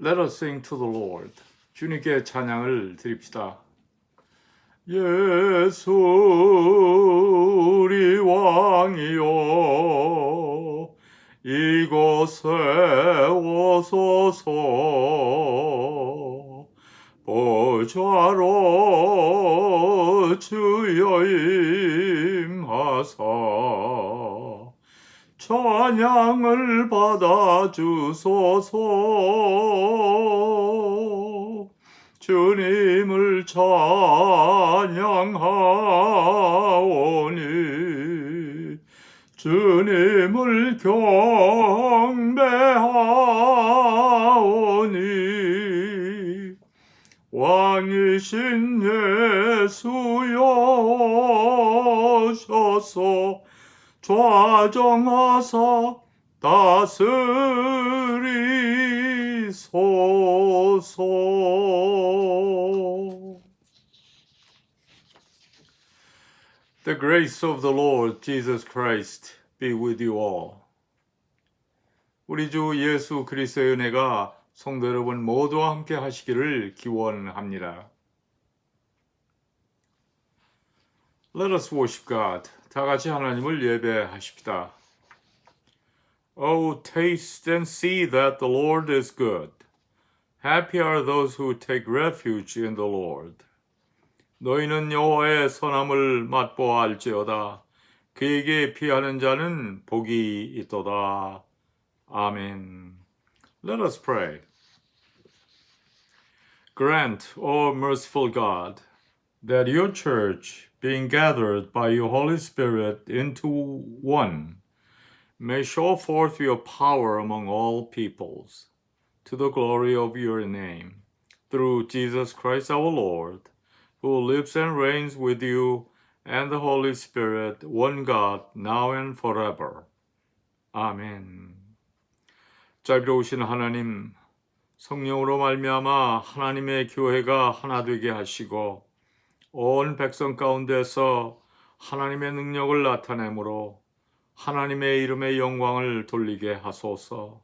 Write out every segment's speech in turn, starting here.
Let us sing to the Lord. 주님께 찬양을 드립시다. 예수 우리 왕이여 이곳에 오소서 보좌로 주여 임하사 찬양을 받아주소서. 주님을 찬양하오니 주님을 경배하오니 왕이신 예수여 오셔서 좌정하사 다스리소서. The grace of the Lord Jesus Christ be with you all. 우리 주 예수 그리스도의 은혜가 성도 여러분 모두와 함께 하시기를 기원합니다. Let us worship God. 다 같이 하나님을 예배하십시다. Oh, taste and see that the Lord is good. Happy are those who take refuge in the Lord. 너희는 여호와의 선함을 맛보아 알지어다. 그에게 피하는 자는 복이 있도다. 아멘. Let us pray. Grant, O merciful God, that your church, being gathered by your Holy Spirit into one, may show forth your power among all peoples, to the glory of your name, through Jesus Christ our Lord, who lives and reigns with you and the Holy Spirit, one God, now and forever. 아멘. 자비로우신 하나님, 성령으로 말미암아 하나님의 교회가 하나 되게 하시고 온 백성 가운데서 하나님의 능력을 나타내므로 하나님의 이름의 영광을 돌리게 하소서.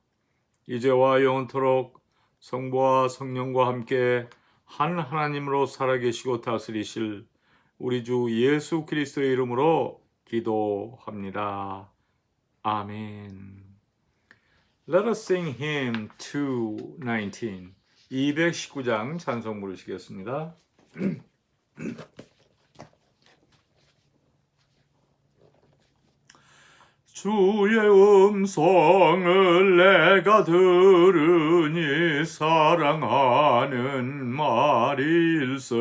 이제와 영원토록 성부와 성령과 함께 한 하나님으로 살아계시고 다스리실 우리 주 예수 그리스도의 이름으로 기도합니다. 아멘. Let us sing hymn 219. 219장 찬송 부르시겠습니다. 주의 음성을 내가 들으니 사랑하는 말일세.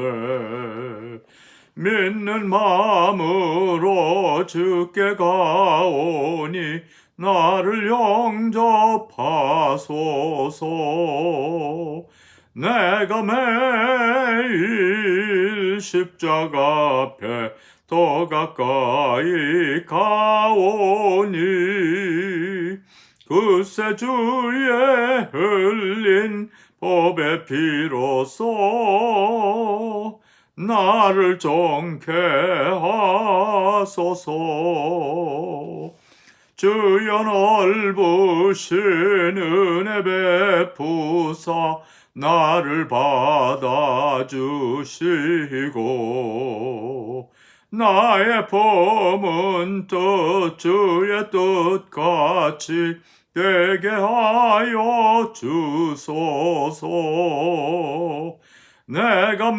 믿는 마음으로 주께 가오니 나를 영접하소서. 내가 매일 십자가 앞에 더 가까이 가오니 그새 주의 흘린 법의 피로써 나를 정케 하소서. 주여 넓으신 은혜 베푸사 나를 받아주시고 나의 범은 뜻 주의 뜻같이 되게 하여 주소서. 내가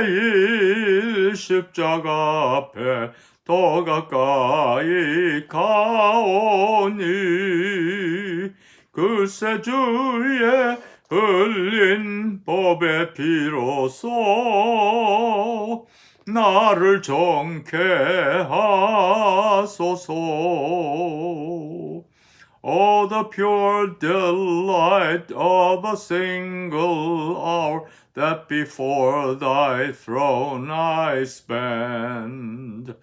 매일 십자가 앞에 더 가까이 가오니 글쎄 주의 흘린 법의 피로써 나를 정케 하소서. Oh, the pure delight of a single hour that before thy throne I spend,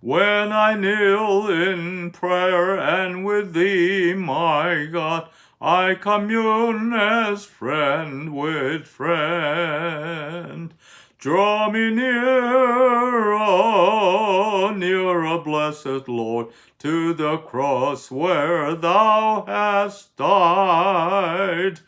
when I kneel in prayer and with thee, my God, I commune as friend with friend. Draw me nearer, nearer, blessed Lord, to the cross where thou hast died.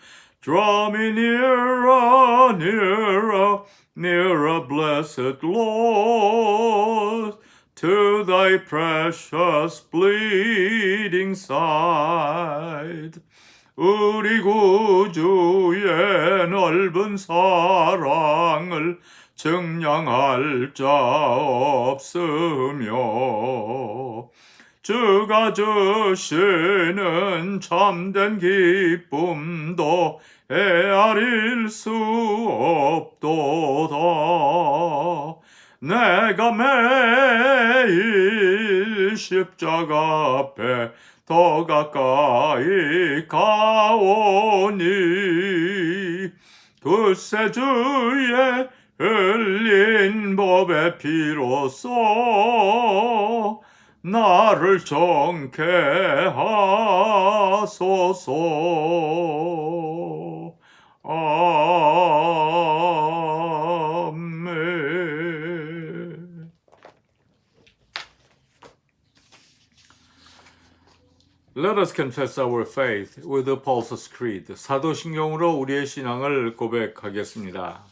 Draw me nearer, nearer, nearer, blessed Lord, to thy precious bleeding side. 우리 구주의 넓은 사랑을 증량할 자 없으며 주가 주시는 참된 기쁨도 헤아릴 수 없도다. 내가 매일 십자가 앞에 더 가까이 가오니 그새 주의 흘린 법의 피로써 나를 정케 하소서. 아멘. Let us confess our faith with Paul's Creed. 사도신경으로 우리의 신앙을 고백하겠습니다.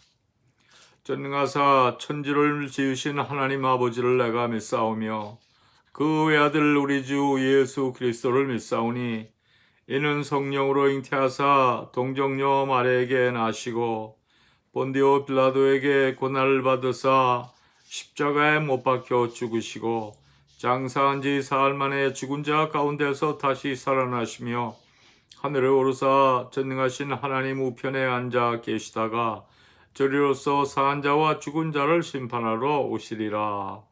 전능하사 천지를 지으신 하나님 아버지를 내가 믿사오며 그 외아들 우리 주 예수 그리스도를 믿사오니 이는 성령으로 잉태하사 동정녀 마리아에게 나시고 본디오 빌라도에게 고난을 받으사 십자가에 못 박혀 죽으시고 장사한 지 사흘 만에 죽은 자 가운데서 다시 살아나시며 하늘에 오르사 전능하신 하나님 우편에 앉아 계시다가 저리로서 사한 자와 죽은 자를 심판하러 오시리라.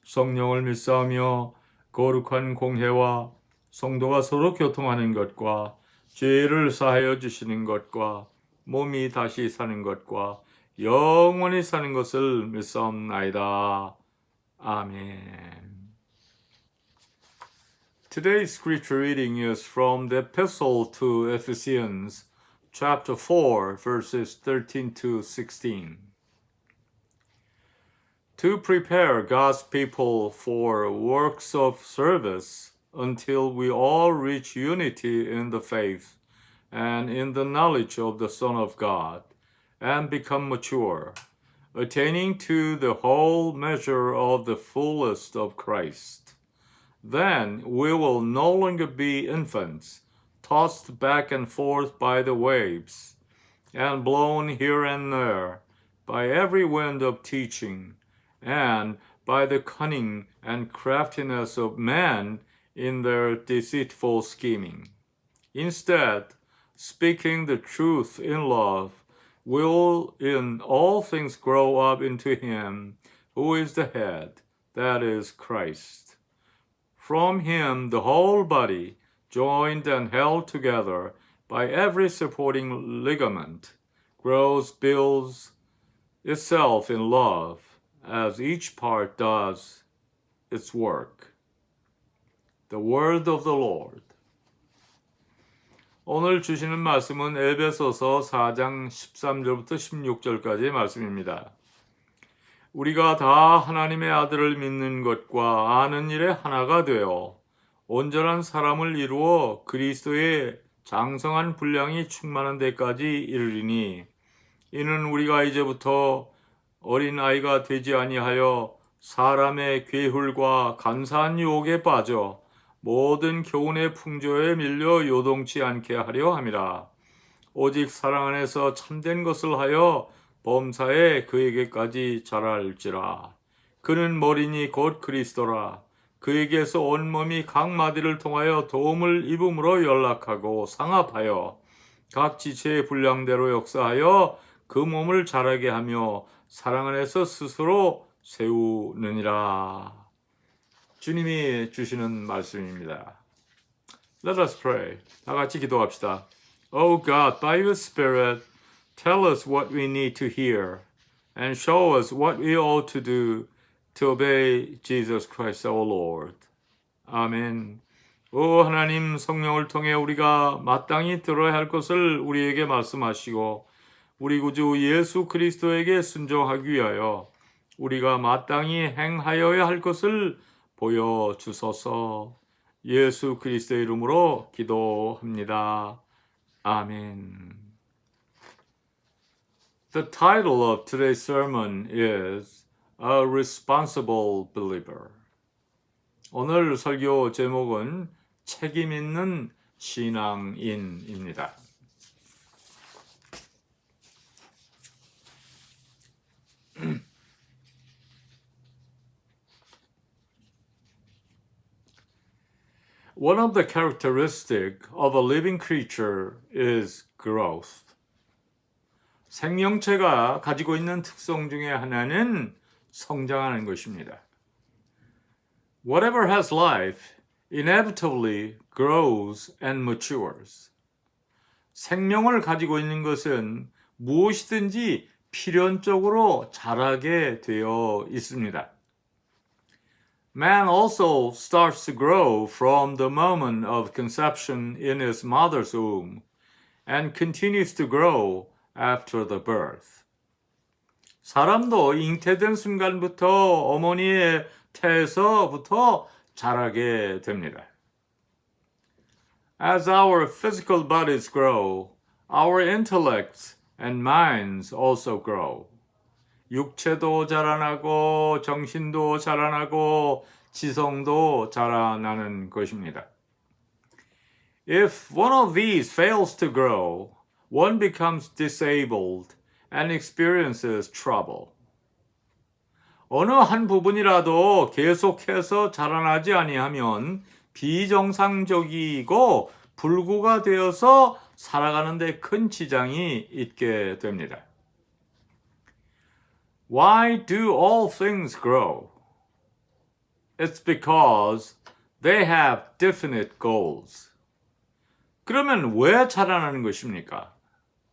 성령을 믿사오며 거룩한 공회와 성도가 서로 교통하는 것과 죄를 사하여 주시는 것과 몸이 다시 사는 것과 영원히 사는 것을 믿사옵나이다. 아멘. Today's scripture reading is from the Epistle to Ephesians, chapter 4, verses 13 to 16. To prepare God's people for works of service until we all reach unity in the faith and in the knowledge of the Son of God, and become mature, attaining to the whole measure of the fullness of Christ. Then we will no longer be infants, tossed back and forth by the waves, and blown here and there by every wind of teaching, and by the cunning and craftiness of men in their deceitful scheming. Instead, speaking the truth in love, will in all things grow up into Him who is the head, that is Christ. From Him the whole body, joined and held together by every supporting ligament, grows, builds itself in love, as each part does its work. The word of the Lord. 오늘 주시는 말씀은 에베소서 4장 13절부터 16절까지의 말씀입니다. 우리가 다 하나님의 아들을 믿는 것과 아는 일에 하나가 되어 온전한 사람을 이루어 그리스도의 장성한 분량이 충만한 데까지 이르리니 이는 우리가 이제부터 어린아이가 되지 아니하여 사람의 괴hul과 간사한 유혹에 빠져 모든 교훈의 풍조에 밀려 요동치 않게 하려 함이라. 오직 사랑 안에서 참된 것을 하여 범사에 그에게까지 자랄지라. 그는 머리니 곧 그리스도라. 그에게서 온몸이 각 마디를 통하여 도움을 입음으로 연락하고 상합하여 각 지체의 분량대로 역사하여 그 몸을 자라게 하며 사랑 안에서 스스로 세우느니라. 주님이 주시는 말씀입니다. Let us pray. 다 같이 기도합시다. Oh God, by your Spirit, tell us what we need to hear and show us what we ought to do to obey Jesus Christ our Lord. 아멘. 오 하나님, 성령을 통해 우리가 마땅히 들어야 할 것을 우리에게 말씀하시고 우리 구주 예수 그리스도에게 순종하기 위하여 우리가 마땅히 행하여야 할 것을 보여주소서. 예수 그리스도의 이름으로 기도합니다. 아멘. The title of today's sermon is A Responsible Believer. 오늘 설교 제목은 책임 있는 신앙인입니다. One of the characteristics of a living creature is growth. 생명체가 가지고 있는 특성 중에 하나는 성장하는 것입니다. Whatever has life inevitably grows and matures. 생명을 가지고 있는 것은 무엇이든지 필연적으로 자라게 되어 있습니다. Man also starts to grow from the moment of conception in his mother's womb and continues to grow after the birth. 사람도 잉태된 순간부터 어머니의 태에서부터 자라게 됩니다. As our physical bodies grow, our intellects and minds also grow. 육체도 자라나고 정신도 자라나고 지성도 자라나는 것입니다. If one of these fails to grow, one becomes disabled and experiences trouble. 어느 한 부분이라도 계속해서 자라나지 아니하면 비정상적이고 불구가 되어서 살아가는 데 큰 지장이 있게 됩니다. Why do all things grow? It's because they have definite goals. 그러면 왜 자라나는 것입니까?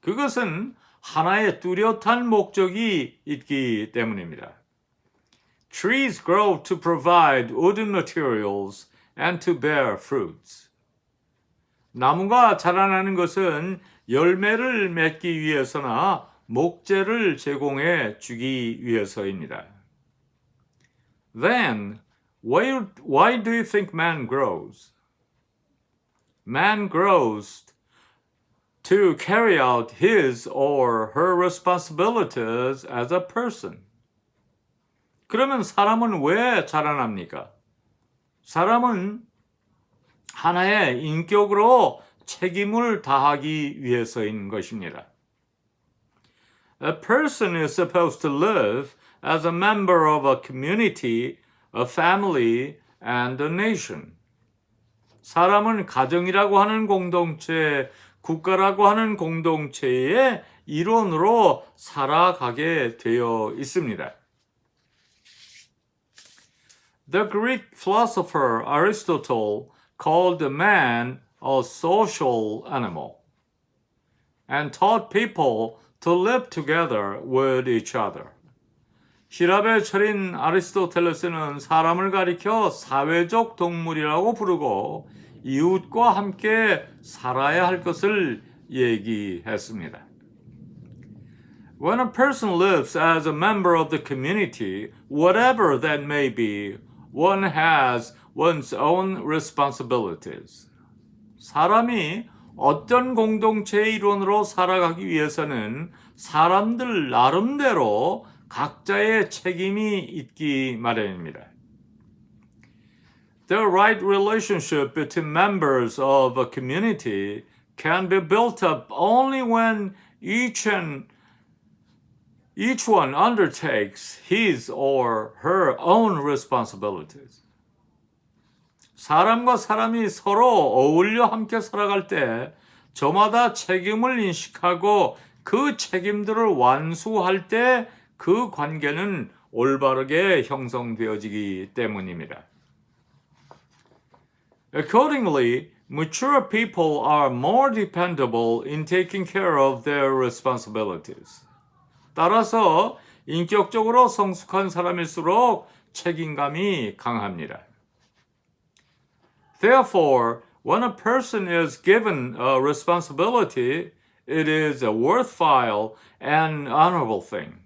그것은 하나의 뚜렷한 목적이 있기 때문입니다. Trees grow to provide wooden materials and to bear fruits. 나무가 자라나는 것은 열매를 맺기 위해서나 목재를 제공해 주기 위해서입니다. Then, why do you think man grows? Man grows to carry out his or her responsibilities as a person. 그러면 사람은 왜 자라납니까? 사람은 하나의 인격으로 책임을 다하기 위해서인 것입니다. A person is supposed to live as a member of a community, a family, and a nation. 사람은 가정이라고 하는 공동체, 국가라고 하는 공동체의 일원으로 살아가게 되어 있습니다. The Greek philosopher Aristotle called man a social animal and taught people to live together with each other.希腊의 철인 아리스토텔레스는 사람을 가리켜 사회적 동물이라고 부르고 이웃과 함께 살아야 할 것을 얘기했습니다. When a person lives as a member of the community, whatever that may be, one has one's own responsibilities. 사람이 어떤 공동체의 일원으로 살아가기 위해서는 사람들 나름대로 각자의 책임이 있기 마련입니다. The right relationship between members of a community can be built up only when each one undertakes his or her own responsibilities. 사람과 사람이 서로 어울려 함께 살아갈 때 저마다 책임을 인식하고 그 책임들을 완수할 때 그 관계는 올바르게 형성되어지기 때문입니다. Accordingly, mature people are more dependable in taking care of their responsibilities. 따라서 인격적으로 성숙한 사람일수록 책임감이 강합니다. Therefore, when a person is given a responsibility, it is a worthwhile and honorable thing.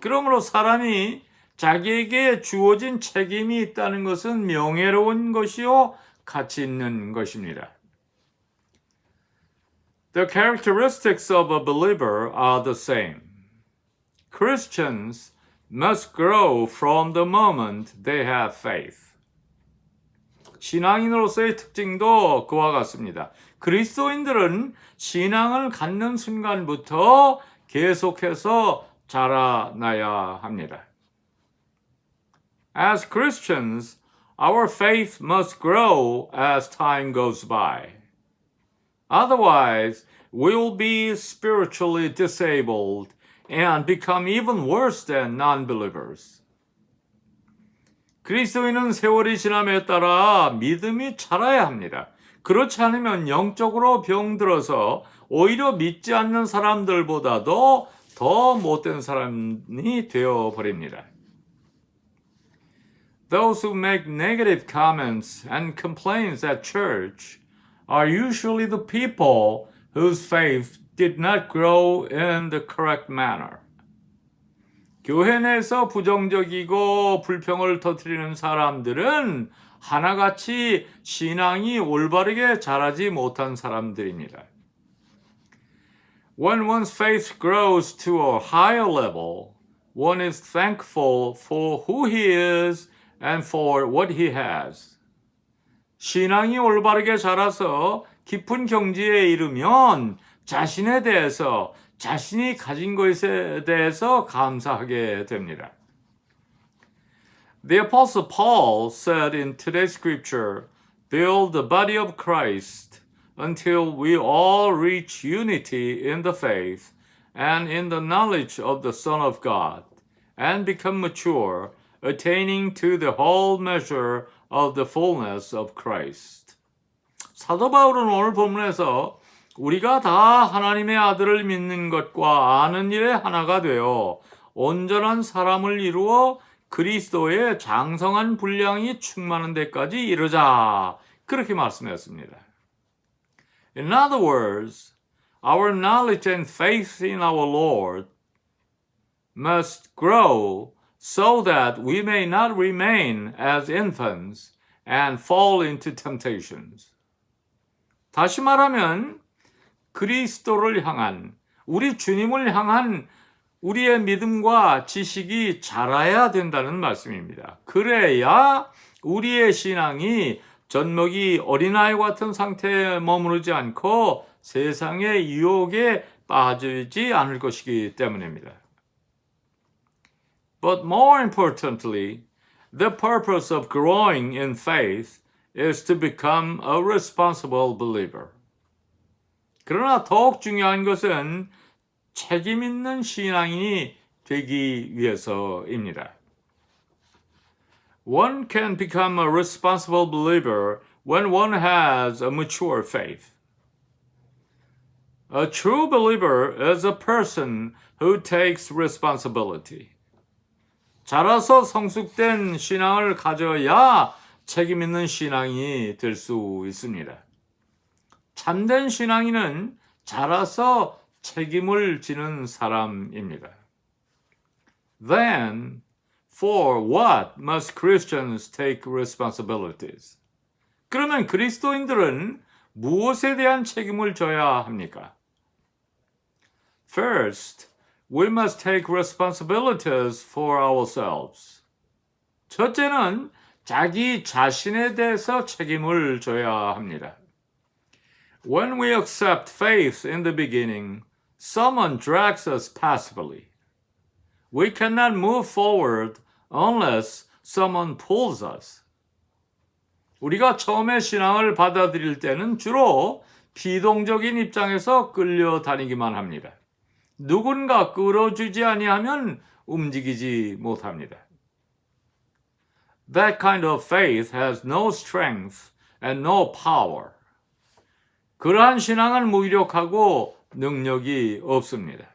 그러므로 사람이 자기에게 주어진 책임이 있다는 것은 명예로운 것이요 가치 있는 것입니다. The characteristics of a believer are the same. Christians must grow from the moment they have faith. 신앙인으로서의 특징도 그와 같습니다. 그리스도인들은 신앙을 갖는 순간부터 계속해서 자라나야 합니다. As Christians, our faith must grow as time goes by. Otherwise, we will be spiritually disabled and become even worse than non-believers. 그리스도인은 세월이 지남에 따라 믿음이 자라야 합니다. 그렇지 않으면 영적으로 병들어서 오히려 믿지 않는 사람들보다도 더 못된 사람이 되어버립니다. Those who make negative comments and complaints at church are usually the people whose faith did not grow in the correct manner. 교회 내에서 부정적이고 불평을 터뜨리는 사람들은 하나같이 신앙이 올바르게 자라지 못한 사람들입니다. When one's faith grows to a higher level, one is thankful for who he is and for what he has. 신앙이 올바르게 자라서 깊은 경지에 이르면 자신에 대해서, 자신이 가진 것에 대해서 감사하게 됩니다. The Apostle Paul said in today's scripture, build the body of Christ until we all reach unity in the faith and in the knowledge of the Son of God and become mature, attaining to the whole measure of the fullness of Christ. 사도 바울은 오늘 본문에서 우리가 다 하나님의 아들을 믿는 것과 아는 일에 하나가 되어 온전한 사람을 이루어 그리스도의 장성한 분량이 충만한 데까지 이르자. 그렇게 말씀했습니다. In other words, our knowledge and faith in our Lord must grow so that we may not remain as infants and fall into temptations. 다시 말하면 그리스도를 향한, 우리 주님을 향한 우리의 믿음과 지식이 자라야 된다는 말씀입니다. 그래야 우리의 신앙이 젖먹이 어린아이 같은 상태에 머무르지 않고 세상의 유혹에 빠지지 않을 것이기 때문입니다. But more importantly, the purpose of growing in faith is to become a responsible believer. 그러나 더욱 중요한 것은 책임 있는 신앙인이 되기 위해서입니다. One can become a responsible believer when one has a mature faith. A true believer is a person who takes responsibility. 자라서 성숙된 신앙을 가져야 책임 있는 신앙인이 될 수 있습니다. 참된 신앙인은 자라서 책임을 지는 사람입니다. Then, for what must Christians take responsibilities? 그러면 그리스도인들은 무엇에 대한 책임을 져야 합니까? First, we must take responsibilities for ourselves. 첫째는 자기 자신에 대해서 책임을 져야 합니다. When we accept faith in the beginning, someone drags us passively. We cannot move forward unless someone pulls us. 우리가 처음에 신앙을 받아들일 때는 주로 비동적인 입장에서 끌려다니기만 합니다. 누군가 끌어주지 아니하면 움직이지 못합니다. That kind of faith has no strength and no power. 그러한 신앙은 무기력하고 능력이 없습니다.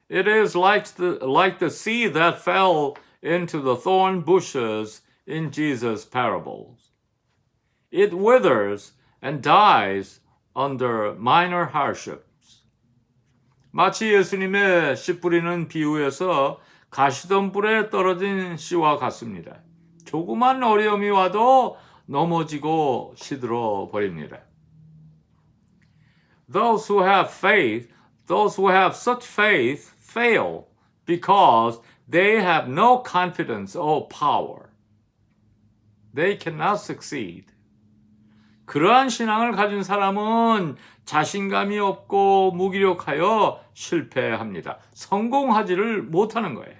It is like the seed that fell into the thorn bushes in Jesus' parables. It withers and dies under minor hardships. 마치 예수님의 씨 뿌리는 비유에서 가시덤불에 떨어진 씨와 같습니다. 조그만 어려움이 와도 넘어지고 시들어 버립니다. those who have faith, those who have such faith fail because they have no confidence or power. They cannot succeed. 그러한 신앙을 가진 사람은 자신감이 없고 무기력하여 실패합니다. 성공하지를 못하는 거예요.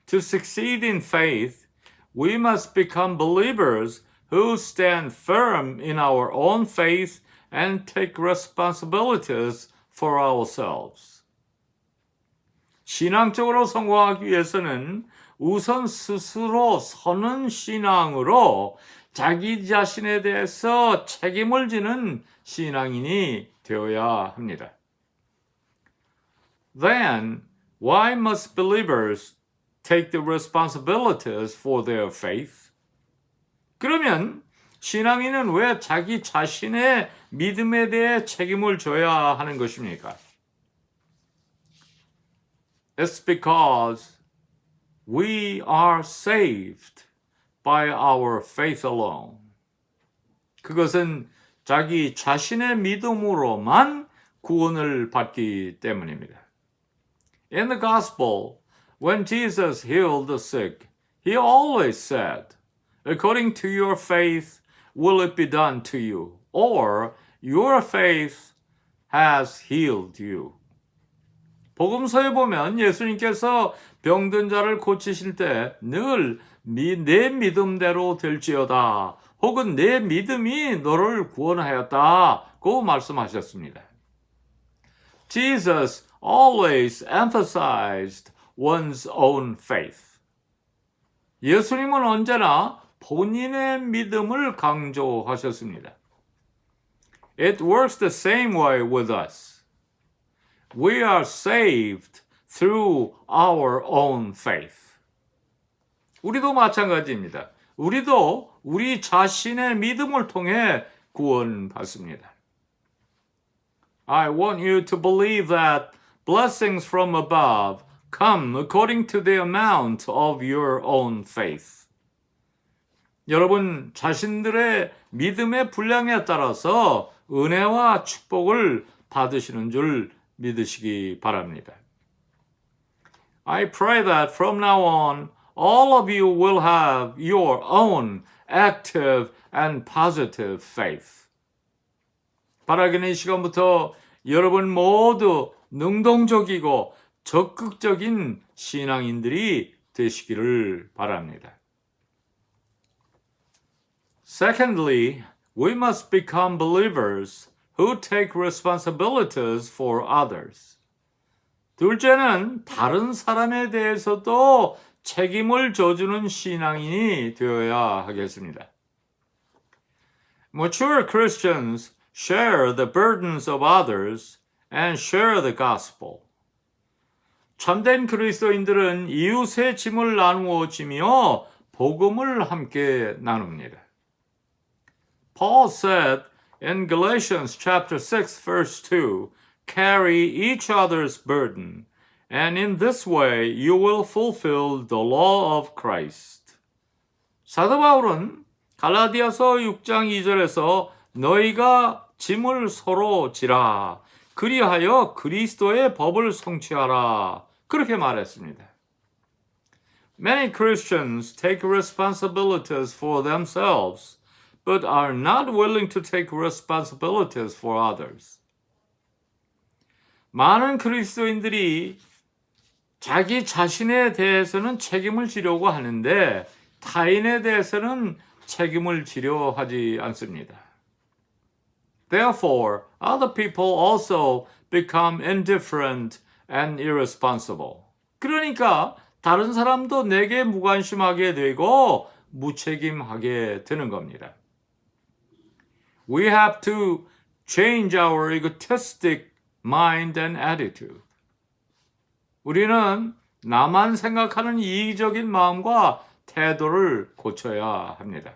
To succeed in faith, we must become believers who stand firm in our own faith and take responsibilities for ourselves. 신앙적으로 성공하기 위해서는 우선 스스로 서는 신앙으로 자기 자신에 대해서 책임을 지는 신앙인이 되어야 합니다. Then, why must believers take the responsibilities for their faith? 그러면 신앙인은 왜 자기 자신의 믿음에 대해 책임을 져야 하는 것입니까? It's because we are saved by our faith alone. 그것은 자기 자신의 믿음으로만 구원을 받기 때문입니다. In the gospel, when Jesus healed the sick, he always said, according to your faith will it be done to you, or your faith has healed you. 복음서에 보면 예수님께서 병든 자를 고치실 때 늘 내 믿음대로 될지어다 혹은 내 믿음이 너를 구원하였다고 말씀하셨습니다. Jesus always emphasized one's own faith. 예수님은 언제나 본인의 믿음을 강조하셨습니다. It works the same way with us. We are saved through our own faith. 우리도 마찬가지입니다. 우리도 우리 자신의 믿음을 통해 구원받습니다. I want you to believe that blessings from above come according to the amount of your own faith. 여러분 자신들의 믿음의 분량에 따라서 은혜와 축복을 받으시는 줄 믿으시기 바랍니다. I pray that from now on all of you will have your own active and positive faith. 바라기는 이 시간부터 여러분 모두 능동적이고 적극적인 신앙인들이 되시기를 바랍니다. Secondly, we must become believers who take responsibilities for others. 둘째는 다른 사람에 대해서도 책임을 져주는 신앙인이 되어야 하겠습니다. Mature Christians share the burdens of others and share the gospel. 참된 그리스도인들은 이웃의 짐을 나누어 지며 복음을 함께 나눕니다. Paul said in Galatians chapter 6 verse 2, carry each other's burden, and in this way you will fulfill the law of Christ. 사도 바울은 갈라디아서 6장 2절에서 너희가 짐을 서로 지라, 그리하여 그리스도의 법을 성취하라, 그렇게 말했습니다. Many Christians take responsibilities for themselves, but are not willing to take responsibilities for others. 많은 그리스도인들이 자기 자신에 대해서는 책임을 지려고 하는데 타인에 대해서는 책임을 지려 하지 않습니다. Therefore, other people also become indifferent and irresponsible. 그러니까 다른 사람도 내게 무관심하게 되고 무책임하게 되는 겁니다. We have to change our egotistic mind and attitude. 우리는 나만 생각하는 이기적인 마음과 태도를 고쳐야 합니다.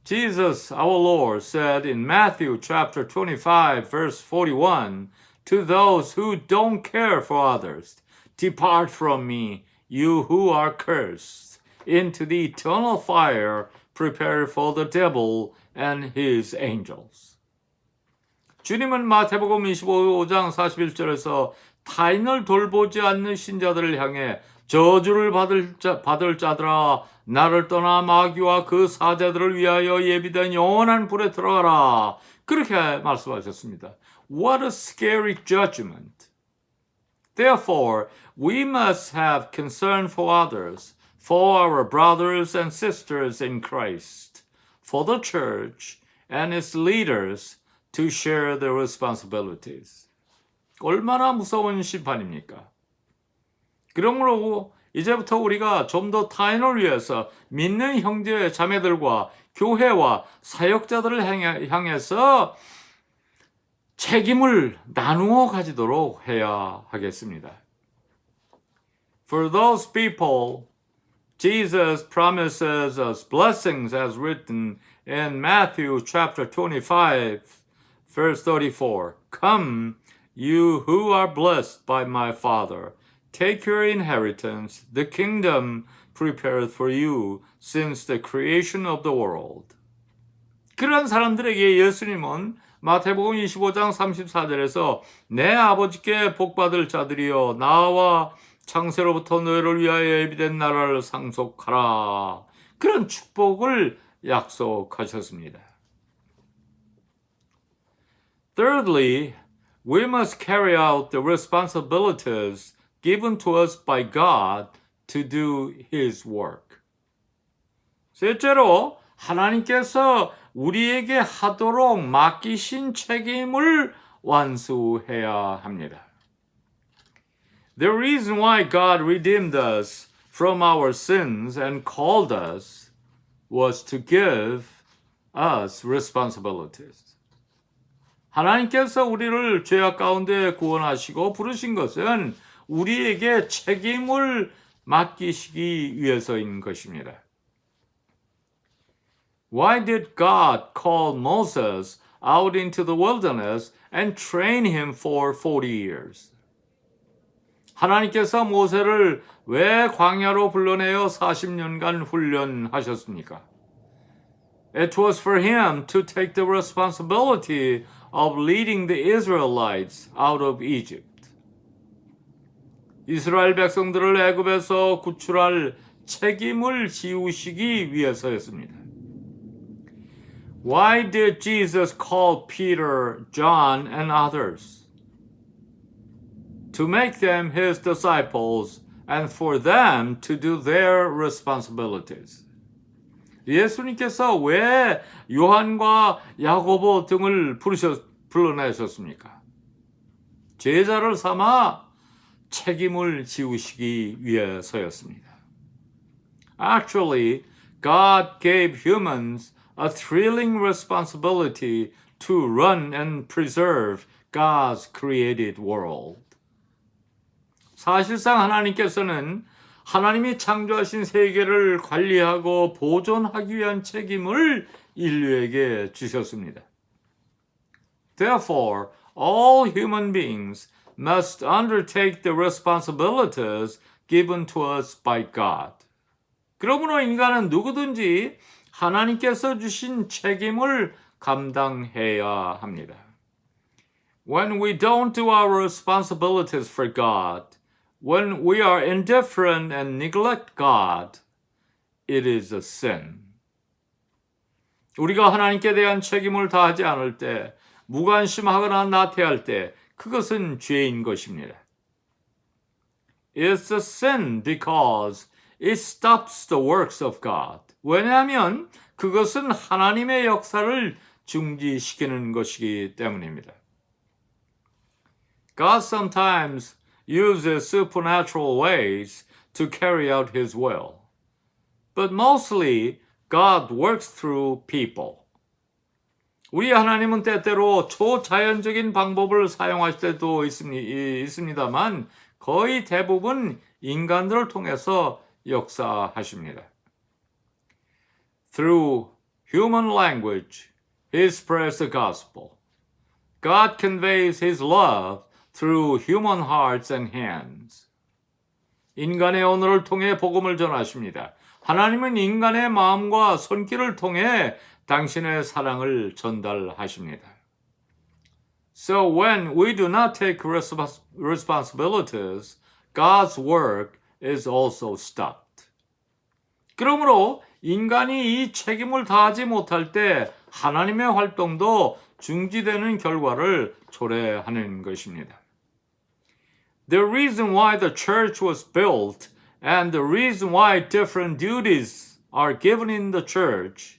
Jesus, our Lord, said in Matthew chapter 25, verse 41, to those who don't care for others, depart from me, you who are cursed, into the eternal fire prepared for the devil and his angels. 주님은 마태복음 25장 41절에서 타인을 돌보지 않는 신자들을 향해 저주를 받을 자들아 나를 떠나 마귀와 그 사자들을 위하여 예비된 영원한 불에 들어가라. 그렇게 말씀하셨습니다. What a scary judgment. Therefore, we must have concern for others, for our brothers and sisters in Christ, for the church and its leaders to share their responsibilities. 얼마나 무서운 심판입니까? 그러므로 이제부터 우리가 좀 더 타인을 위해서 믿는 형제 자매들과 교회와 사역자들을 향해서 책임을 나누어 가지도록 해야 하겠습니다. For those people, Jesus promises us blessings as written in Matthew chapter 25, verse 34. Come, you who are blessed by my Father, take your inheritance, the kingdom prepared for you since the creation of the world. 그런 사람들에게 예수님은 마태복음 25장 34절에서 내 아버지께 복받을 자들이여 나와 창세로부터 너희를 위하여 예비된 나라를 상속하라. 그런 축복을 약속하셨습니다. Thirdly, we must carry out the responsibilities given to us by God to do His work. 셋째로 하나님께서 우리에게 하도록 맡기신 책임을 완수해야 합니다. The reason why God redeemed us from our sins and called us was to give us responsibilities. 하나님께서 우리를 죄악 가운데 구원하시고 부르신 것은 우리에게 책임을 맡기시기 위해서인 것입니다. Why did God call Moses out into the wilderness and train him for 40 years? 하나님께서 모세를 왜 광야로 불러내어 40년간 훈련하셨습니까? It was for him to take the responsibility of leading the Israelites out of Egypt. 이스라엘 백성들을 애굽에서 구출할 책임을 지우시기 위해서였습니다. Why did Jesus call Peter, John, and others? To make them his disciples and for them to do their responsibilities. 예수님께서 왜 요한과 야고보 등을 불러내셨습니까? 제자를 삼아 책임을 지우시기 위해서였습니다. Actually, God gave humans a thrilling responsibility to run and preserve God's created world. 사실상 하나님께서는 하나님이 창조하신 세계를 관리하고 보존하기 위한 책임을 인류에게 주셨습니다. Therefore, all human beings must undertake the responsibilities given to us by God. 그러므로 인간은 누구든지 하나님께서 주신 책임을 감당해야 합니다. When we don't do our responsibilities for God, when we are indifferent and neglect God, it is a sin. 우리가 하나님께 대한 책임을 다하지 않을 때, 무관심하거나 나태할 때, 그것은 죄인 것입니다. It's a sin because it stops the works of God. 왜냐하면 그것은 하나님의 역사를 중지시키는 것이기 때문입니다. God sometimes uses supernatural ways to carry out His will. But mostly, God works through people. 우리 하나님은 때때로 초자연적인 방법을 사용하실 때도 있습니다만 거의 대부분 인간들을 통해서 역사하십니다. Through human language, He spreads the gospel. God conveys His love through human hearts and hands. 인간의 언어를 통해 복음을 전하십니다. 하나님은 인간의 마음과 손길을 통해 당신의 사랑을 전달하십니다. So when we do not take responsibilities, God's work is also stopped. 그러므로 인간이 이 책임을 다하지 못할 때 하나님의 활동도 중지되는 결과를 초래하는 것입니다. The reason why the church was built and the reason why different duties are given in the church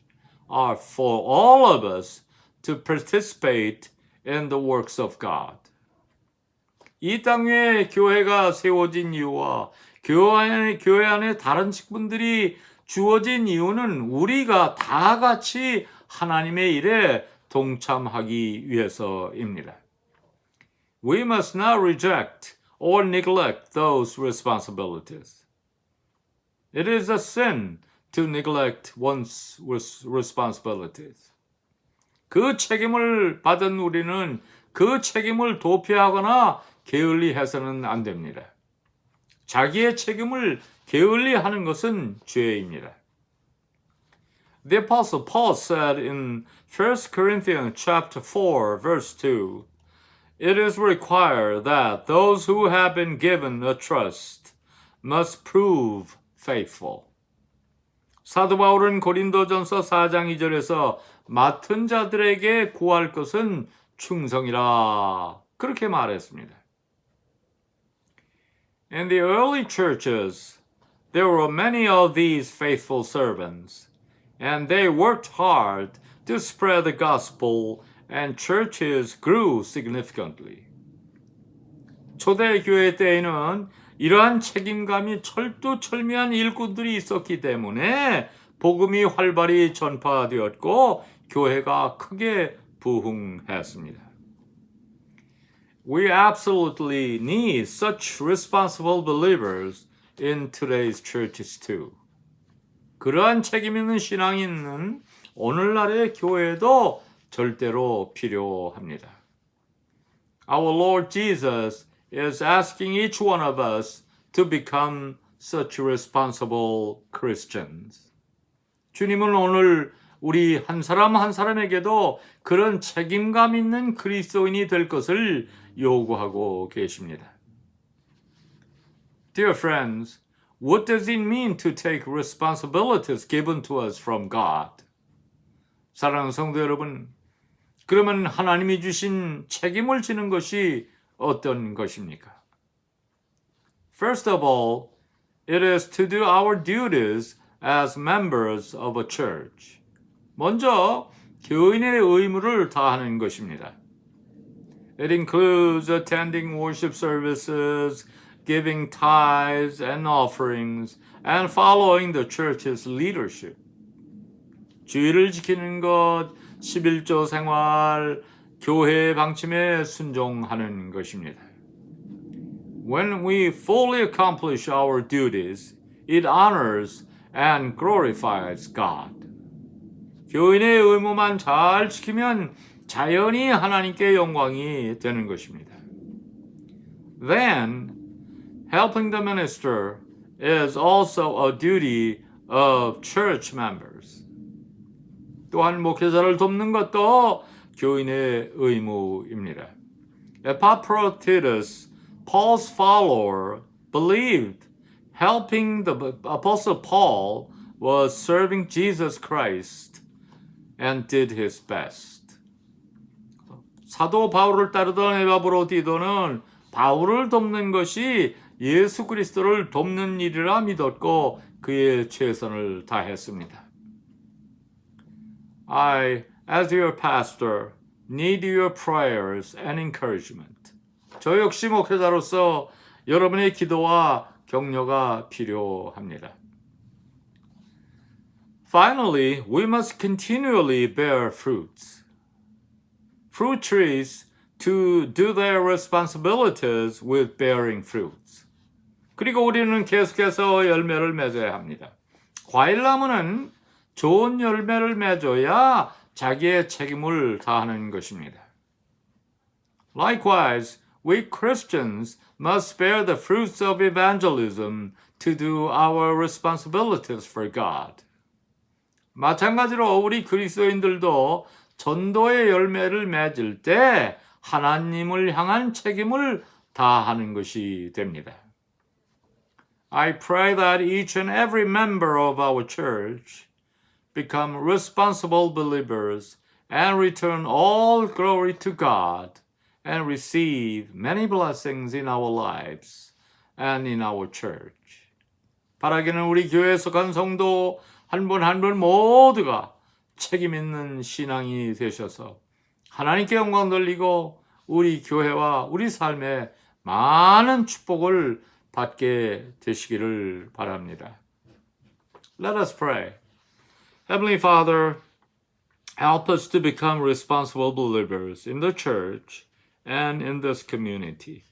are for all of us to participate in the works of God. 이 땅 위에 교회가 세워진 이유와 교회 안에 다른 직분들이 주어진 이유는 우리가 다 같이 하나님의 일에 동참하기 위해서입니다. We must not reject or neglect those responsibilities. It is a sin to neglect one's responsibilities. 그 책임을 받은 우리는 그 책임을 도피하거나 게을리해서는 안 됩니다. 자기의 책임을 게을리하는 것은 죄입니다. The Apostle Paul said in 1 Corinthians chapter 4, verse 2, It is required that those who have been given a trust must prove faithful. 사도 바울은 고린도전서 4장 2절에서 맡은 자들에게 구할 것은 충성이라 그렇게 말했습니다. In the early churches, there were many of these faithful servants, and they worked hard to spread the gospel, and churches grew significantly. 초대 교회 때에는 이러한 책임감이 철두철미한 일꾼들이 있었기 때문에 복음이 활발히 전파되었고 교회가 크게 부흥했습니다. We absolutely need such responsible believers in today's churches too. 그러한 책임 있는 신앙이 있는 오늘날의 교회도 절대로 필요합니다. Our Lord Jesus is asking each one of us to become such responsible Christians. 주님은 오늘 우리 한 사람 한 사람에게도 그런 책임감 있는 그리스도인이 될 것을 요구하고 계십니다. Dear friends, what does it mean to take responsibilities given to us from God? 사랑하는 성도 여러분, 그러면 하나님이 주신 책임을 지는 것이 어떤 것입니까? First of all, it is to do our duties as members of a church. 먼저 교인의 의무를 다하는 것입니다. It includes attending worship services, giving tithes and offerings, and following the church's leadership. 주의를 지키는 것, 11조 생활, 교회의 방침에 순종하는 것입니다. When we fully accomplish our duties, it honors and glorifies God. 교인의 의무만 잘 지키면 자연히 하나님께 영광이 되는 것입니다. Then, helping the minister is also a duty of church members. 또한 목회자를 돕는 것도 교인의 의무입니다. Epaphroditus, Paul's follower, believed helping the Apostle Paul was serving Jesus Christ and did his best. 사도 바울을 따르던 에바브로디도는 바울을 돕는 것이 예수 그리스도를 돕는 일이라 믿었고 그의 최선을 다했습니다. I, as your pastor, need your prayers and encouragement. 저 역시 목회자로서 여러분의 기도와 격려가 필요합니다. Finally, we must continually bear fruits. Fruit trees to do their responsibilities with bearing fruits. 그리고 우리는 계속해서 열매를 맺어야 합니다. 과일나무는 좋은 열매를 맺어야 자기의 책임을 다하는 것입니다. Likewise, we Christians must bear the fruits of evangelism to do our responsibilities for God. 마찬가지로 우리 그리스도인들도 전도의 열매를 맺을 때 하나님을 향한 책임을 다하는 것이 됩니다. I pray that each and every member of our church become responsible believers and return all glory to God and receive many blessings in our lives and in our church. 바라기는 우리 교회에 속한 성도 한 분 한 분 모두가 책임 있는 신앙이 되셔서 하나님께 영광 돌리고 우리 교회와 우리 삶에 많은 축복을 받게 되시기를 바랍니다. Let us pray. Heavenly Father, help us to become responsible believers in the church and in this community.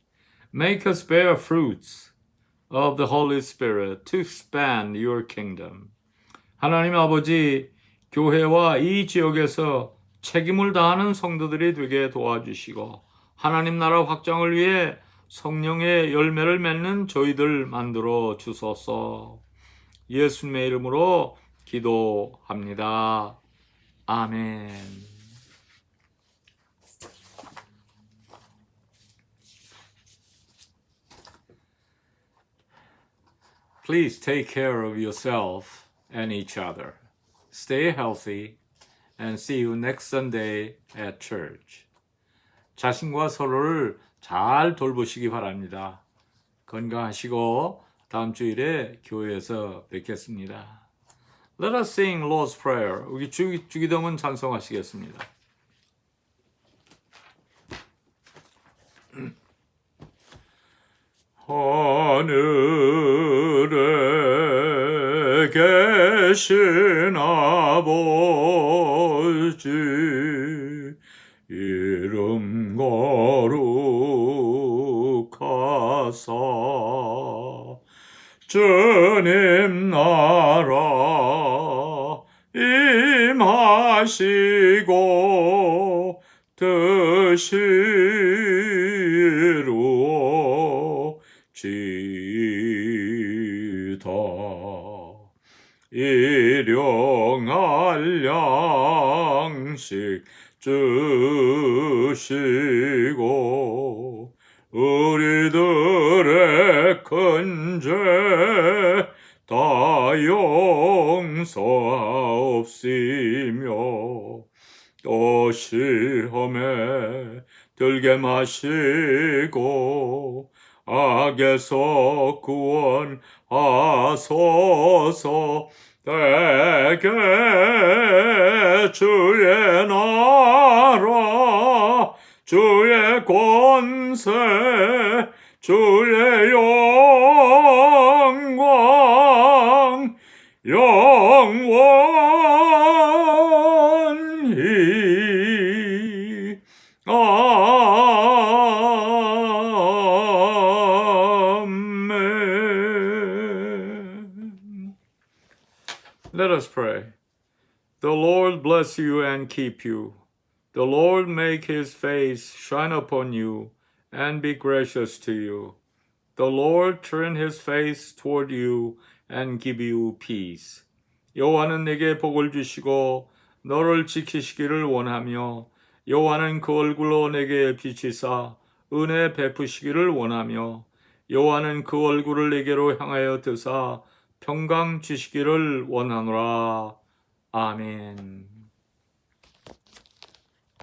Make us bear fruits of the Holy Spirit to expand your kingdom. 하나님 아버지, 교회와 이 지역에서 책임을 다하는 성도들이 되게 도와주시고 하나님 나라 확장을 위해 성령의 열매를 맺는 저희들 만들어 주소서. 예수님의 이름으로 기도합니다. 아멘. Please take care of yourself and each other. Stay healthy and see you next Sunday at church. 자신과 서로를 잘 돌보시기 바랍니다. 건강하시고 다음 주일에 교회에서 뵙겠습니다. Let us sing Lord's Prayer. 우리 주기도문 찬송하시겠습니다. 하늘에 계신 아버지 이름 거룩하사 주님 나라 임하시고 뜻이 이루어지이다. 일용할 양식 주시고 우리들의 큰 죄 다 용서하옵시며 또 시험에 들게 마시고 악에서 구원하소서. 대개 주의 나라 주의 권세 주의 영광 영원히 아멘. Let us pray. The Lord bless you and keep you. The Lord make his face shine upon you and be gracious to you. The Lord turn his face toward you and give you peace. 여호와는 내게 복을 주시고 너를 지키시기를 원하며 여호와는 그 얼굴로 내게 비치사 은혜 베푸시기를 원하며 여호와는 그 얼굴을 내게로 향하여 드사 평강 주시기를 원하노라. 아멘.